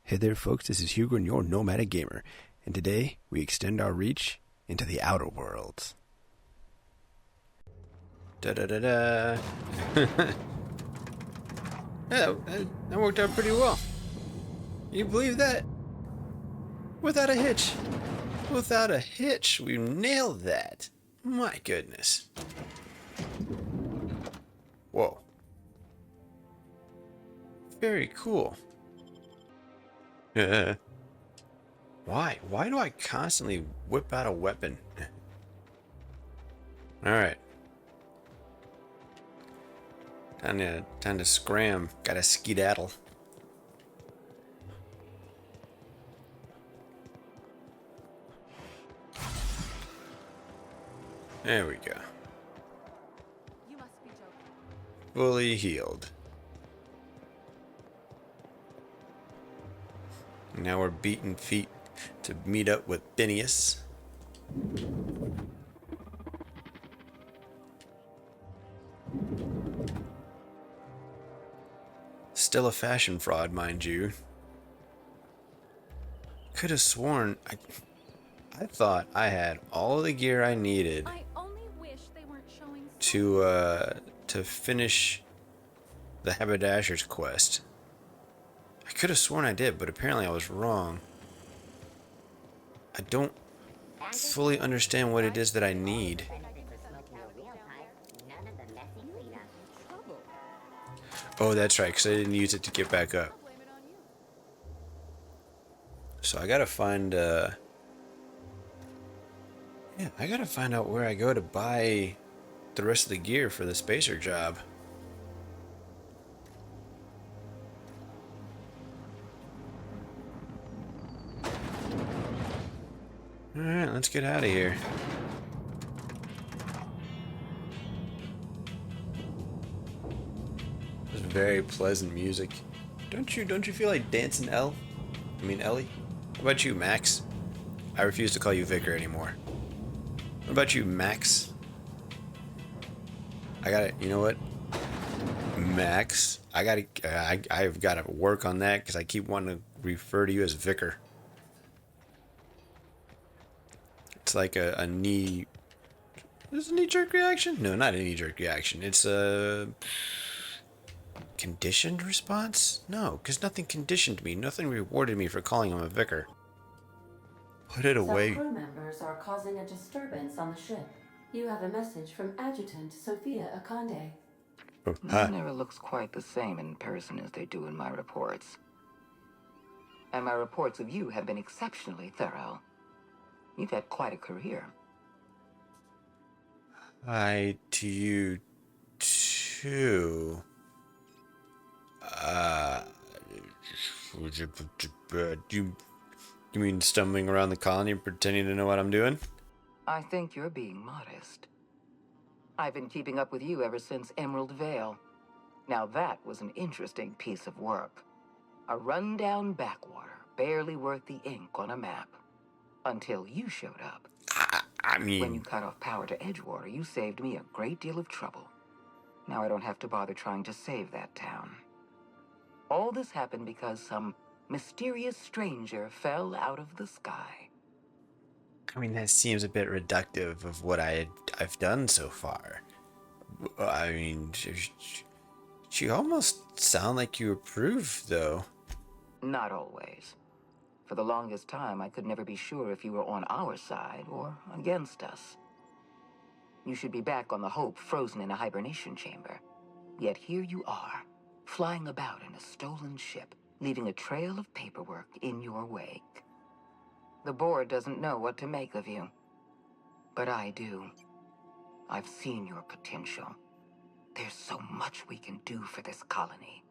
Hey there folks, this is Hyugren, your nomadic gamer, and today we extend our reach into the outer worlds. Da-da-da-da! Yeah, that worked out pretty well. You believe that? Without a hitch. Without a hitch, we nailed that. My goodness. Whoa. Very cool. Why? Why do I constantly whip out a weapon? Alright. Time to scram. Gotta skedaddle. There we go. You must be joking. Fully healed. Now we're beating feet to meet up with Phineas. Still a fashion fraud, mind you. Could have sworn I thought I had all the gear I needed I only wish they weren't showing to finish the Haberdasher's quest. I could have sworn I did, but apparently I was wrong. I don't fully understand what it is that I need. Oh, that's right, because I didn't use it to get back up. blame it on you. So I gotta find, I gotta find out where I go to buy the rest of the gear for the spacer job. Alright, let's get out of here. It's very pleasant music. Don't you feel like dancing, Ellie? What about you, Max? I refuse to call you Vicar anymore. What about you, Max? You know what? Max, I've gotta work on that because I keep wanting to refer to you as Vicar. It's like a knee. Is it a knee-jerk reaction? No, not a knee-jerk reaction. It's a conditioned response? No, because nothing conditioned me. Nothing rewarded me for calling him a vicar. Put it away. Some crew members are causing a disturbance on the ship. You have a message from Adjutant Sophia Akande. Oh, No hi. one ever looks quite the same in person as they do in my reports. And my reports of you have been exceptionally thorough. You've had quite a career. Hi to you too. You mean stumbling around the colony and pretending to know what I'm doing? I think you're being modest. I've been keeping up with you ever since Emerald Vale. Now that was an interesting piece of work. A rundown backwater, barely worth the ink on a map. Until you showed up. I When you mean, cut off power to Edgewater, you saved me a great deal of trouble. Now I don't have to bother trying to save that town. All this happened because some mysterious stranger fell out of the sky. that seems a bit reductive of what I've done so far. I mean, you almost sound like you approve, though. Not always. For the longest time, I could never be sure if you were on our side or against us. You should be back on the Hope, frozen in a hibernation chamber. Yet here you are, flying about in a stolen ship, leaving a trail of paperwork in your wake. The board doesn't know what to make of you. But I do. I've seen your potential. There's so much we can do for this colony.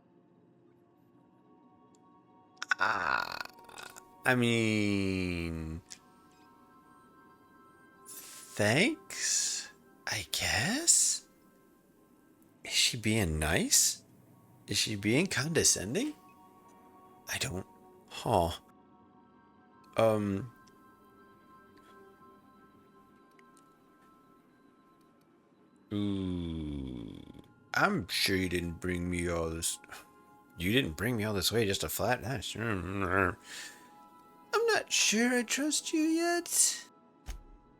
I mean, thanks, I guess? Is she being nice? Is she being condescending? I don't... Huh. Ooh... I'm sure you didn't bring me all this... You didn't bring me all this way just to flat. I'm not sure I trust you yet.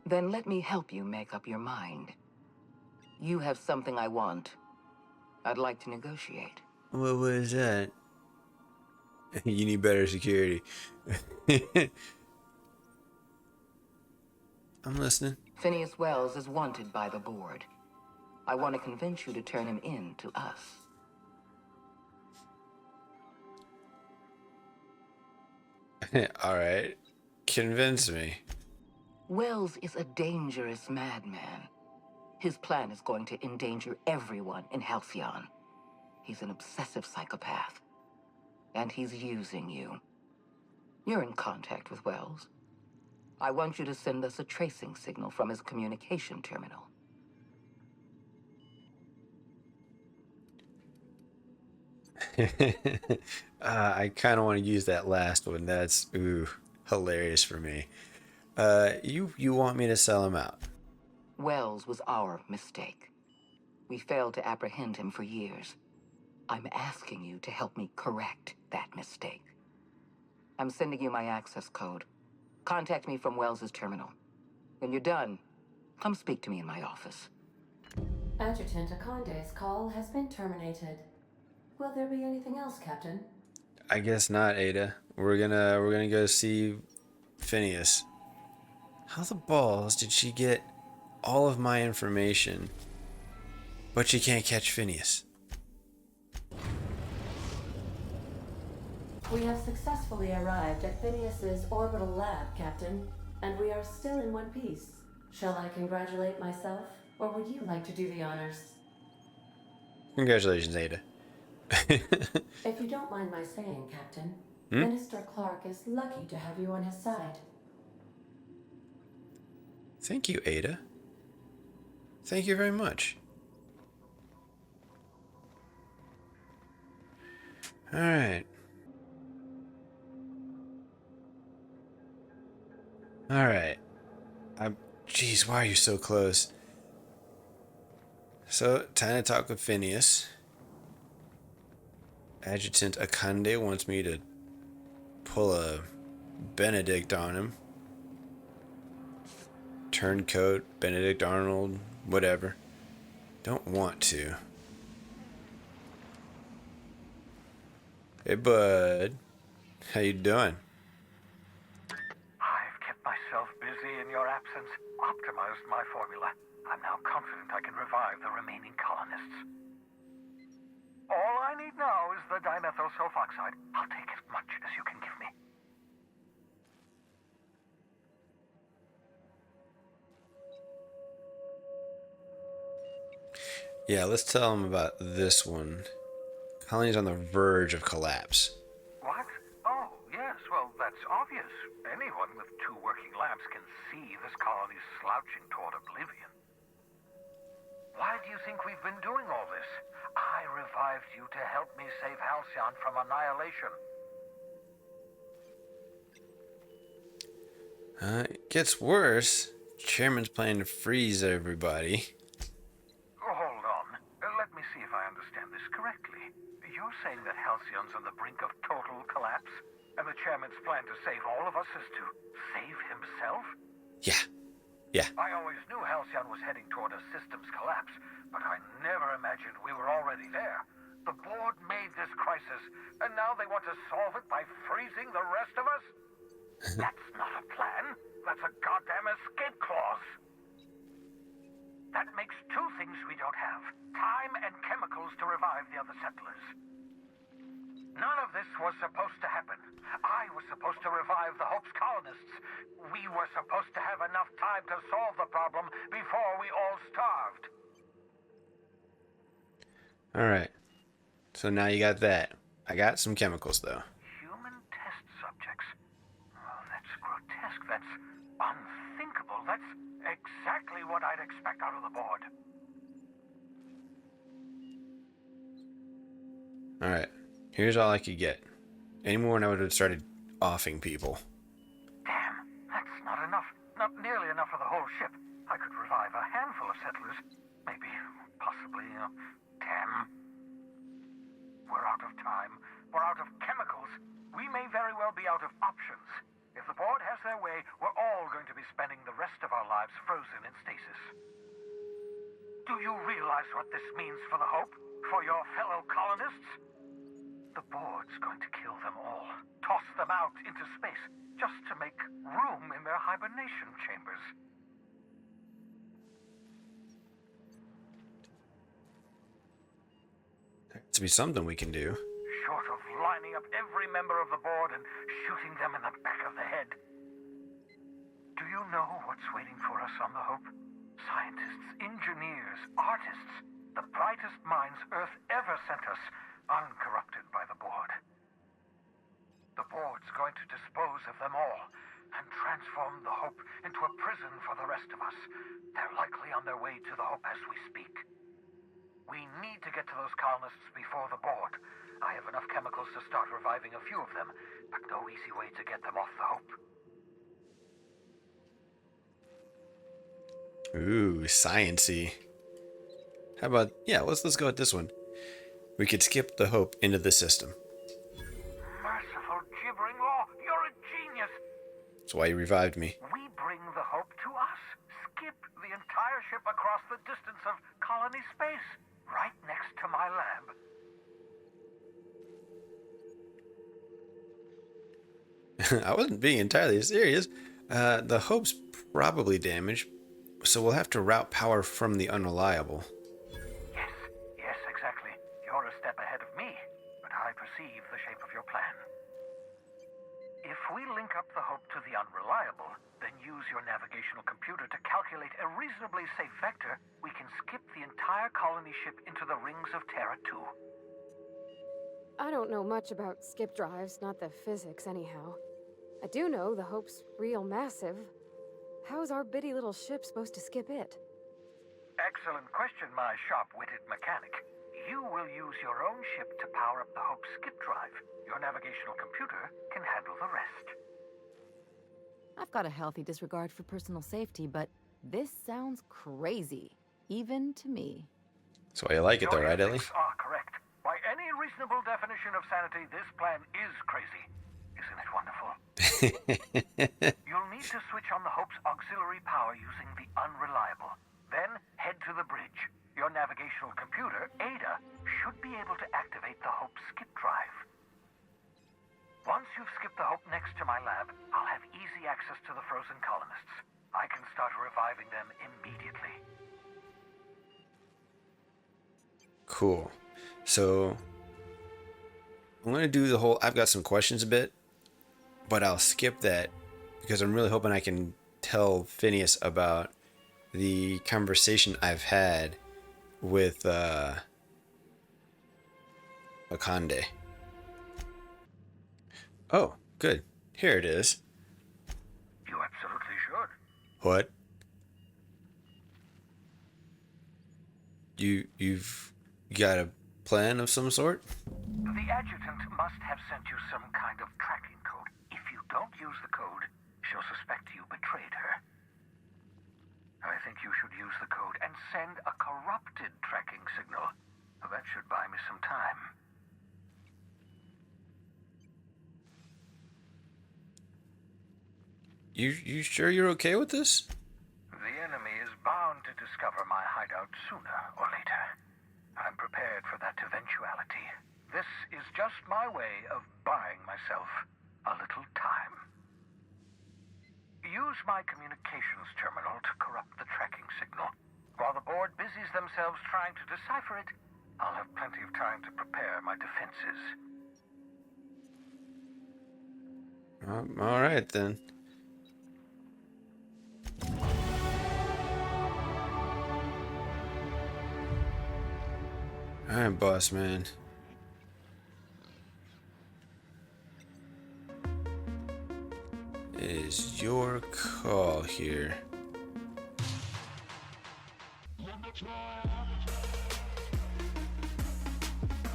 Then let me help you make up your mind. You have something I want. I'd like to negotiate. What was that? You need better security. I'm listening. Phineas Wells is wanted by the board. I want to convince you to turn him in to us. All right. Convince me. Wells is a dangerous madman. His plan is going to endanger everyone in Halcyon. He's an obsessive psychopath. And he's using you. You're in contact with Wells. I want you to send us a tracing signal from his communication terminal. I kind of want to use that last one. That's hilarious for me. You want me to sell him out? Wells was our mistake. We failed to apprehend him for years. I'm asking you to help me correct that mistake. I'm sending you my access code. Contact me from Wells's terminal. When you're done, come speak to me in my office. Adjutant Akonde's call has been terminated. Will there be anything else, Captain? I guess not, Ada. We're gonna go see Phineas. How the balls did she get all of my information, but she can't catch Phineas? We have successfully arrived at Phineas's orbital lab, Captain, and we are still in one piece. Shall I congratulate myself, or would you like to do the honors? Congratulations, Ada. If you don't mind my saying, Captain, Minister Clark is lucky to have you on his side. Thank you, Ada. Thank you very much. All right. All right. Jeez, why are you so close? So, time to talk with Phineas. Adjutant Akande wants me to pull a Benedict on him. Turncoat, Benedict Arnold, whatever. Don't want to. Hey, bud. How you doing? I've kept myself busy in your absence, optimized my formula. I'm now confident I can revive the remaining colonists. All I need now is the dimethyl sulfoxide. I'll take as much as you can give me. Yeah, let's tell him about this one. Colony's on the verge of collapse. What? Oh, yes, well, that's obvious. Anyone with 2 working labs can see this colony's slouching toward oblivion. Why do you think we've been doing all this? I revived you to help me save Halcyon from annihilation. It gets worse. Chairman's planning to freeze everybody. Hold on. Let me see if I understand this correctly. You're saying that Halcyon's on the brink of total collapse, and the chairman's plan to save all of us is to save himself? Yeah. I always knew Halcyon was heading toward a systems collapse, but I never imagined we were already there. The board made this crisis, and now they want to solve it by freezing the rest of us? That's not a plan. That's a goddamn escape clause. That makes 2 things we don't have. Time and chemicals to revive the other settlers. None of this was supposed to happen. I was supposed to revive the Hope's colonists. We were supposed to have enough time to solve the problem before we all starved. Alright. So now you got that. I got some chemicals, though. Human test subjects. Oh, that's grotesque. That's unthinkable. That's exactly what I'd expect out of the board. Alright. Here's all I could get. Any more and I would have started offing people. Damn, that's not enough. Not nearly enough for the whole ship. I could revive a handful of settlers. Maybe, possibly, 10. We're out of time. We're out of chemicals. We may very well be out of options. If the board has their way, we're all going to be spending the rest of our lives frozen in stasis. Do you realize what this means for the Hope? For your fellow colonists? The board's going to kill them all. Toss them out into space, just to make room in their hibernation chambers. There has to be something we can do. Short of lining up every member of the board and shooting them in the back of the head. Do you know what's waiting for us on the Hope? Scientists, engineers, artists, the brightest minds Earth ever sent us, uncorrupted by the board. The board's going to dispose of them all and transform the Hope into a prison for the rest of us. They're likely on their way to the Hope as we speak. We need to get to those colonists before the board. I have enough chemicals to start reviving a few of them, but no easy way to get them off the Hope. Ooh, science-y. How about, yeah, let's go with this one. We could skip the Hope into the system. Merciful gibbering law, you're a genius. That's why you revived me. We bring the Hope to us. Skip the entire ship across the distance of colony space, right next to my lab. I wasn't being entirely serious. The Hope's probably damaged, so we'll have to route power from the Unreliable. Yes, exactly. You're a step ahead of me, but I perceive the shape of your plan. If we link up the Hope to the Unreliable, then use your navigational computer to calculate a reasonably safe vector, we can skip the entire colony ship into the rings of Terra 2. I don't know much about skip drives, not the physics anyhow. I do know the Hope's real massive. How's our bitty little ship supposed to skip it? Excellent question, my sharp-witted mechanic. You will use your own ship to power up the Hope's skip drive. Your navigational computer can handle the rest. I've got a healthy disregard for personal safety, but this sounds crazy, even to me. That's why you like it though, right, Ellie? Your instincts are correct. By any reasonable definition of sanity, this plan is crazy. Isn't it wonderful? You'll need to switch on the Hope's auxiliary power using the Unreliable. Then head to the bridge. Your navigational computer, Ada, should be able to activate the Hope's skip drive. Once you've skipped the Hope next to my lab, I'll have easy access to the frozen colonists. I can start reviving them immediately. Cool. So I'm going to do the whole, I've got some questions a bit, but I'll skip that because I'm really hoping I can tell Phineas about the conversation I've had with Akande. Oh, good. Here it is. You absolutely should. What? You've got a plan of some sort? The adjutant must have sent you some kind of tracking code. If you don't use the code, she'll suspect you betrayed her. I think you should use the code and send a corrupted tracking signal. That should buy me some time. You sure you're okay with this? The enemy is bound to discover my hideout sooner or later. I'm prepared for that eventuality. This is just my way of buying myself a little time. Use my communications terminal to corrupt the tracking signal. While the board busies themselves trying to decipher it, I'll have plenty of time to prepare my defenses. All right then. All right, boss man. It is your call here.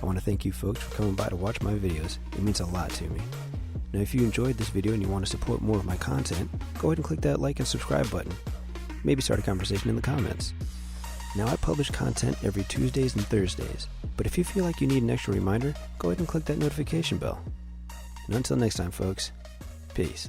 I want to thank you folks for coming by to watch my videos. It means a lot to me. Now if you enjoyed this video and you want to support more of my content, go ahead and click that like and subscribe button. Maybe start a conversation in the comments. Now, I publish content every Tuesdays and Thursdays, but if you feel like you need an extra reminder, go ahead and click that notification bell. And until next time, folks, peace.